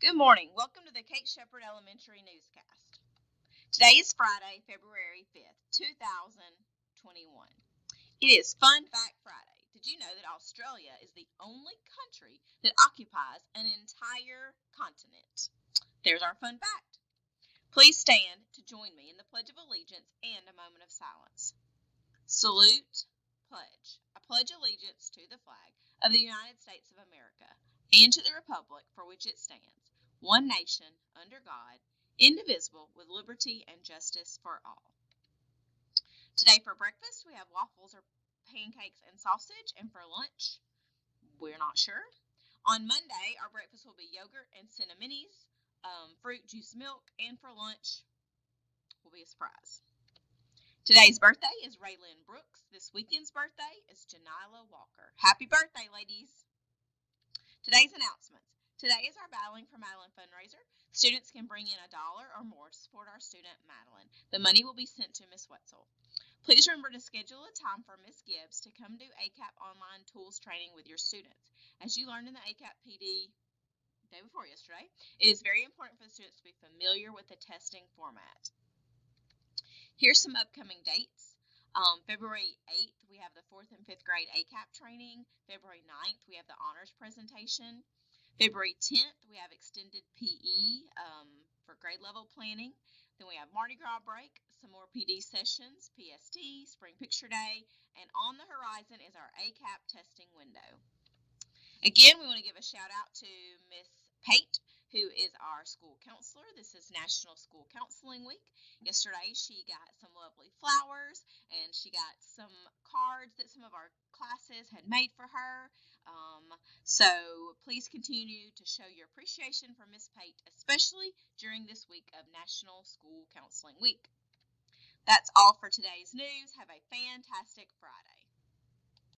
Good morning. Welcome to the Kate Shepherd Elementary Newscast. Today is Friday, February 5th, 2021. It is Fun Fact Friday. Did you know that Australia is the only country that occupies an entire continent? There's our fun fact. Please stand to join me in the Pledge of Allegiance and a moment of silence. Salute, pledge. I pledge allegiance to the flag of the United States of America and to the republic for which it stands, one nation, under God, indivisible, with liberty and justice for all. Today for breakfast, we have waffles or pancakes and sausage, and for lunch, we're not sure. On Monday, our breakfast will be yogurt and Cinnamonnies, fruit juice milk, and for lunch will be a surprise. Today's birthday is Raylyn Brooks. This weekend's birthday is Janila Walker. Happy birthday, ladies! Today's announcements. Today is our Battling for Madeline fundraiser. Students can bring in $1 or more to support our student, Madeline. The money will be sent to Miss Wetzel. Please remember to schedule a time for Miss Gibbs to come do ACAP online tools training with your students. As you learned in the ACAP PD day before yesterday, it is very important for the students to be familiar with the testing format. Here's some upcoming dates. February 8th, we have the 4th and 5th grade ACAP training. February 9th, we have the honors presentation. February 10th, we have extended PE for grade level planning. Then we have Mardi Gras break, some more PD sessions, PST, Spring Picture Day, and on the horizon is our ACAP testing window. Again, we want to give a shout out to Miss Pate, who is our school counselor. This is National School Counseling Week. Yesterday, she got some lovely flowers, and she got some cards that some of our classes had made for her. So please continue to show your appreciation for Miss Pate, especially during this week of National School Counseling Week. That's all for today's news. Have a fantastic Friday.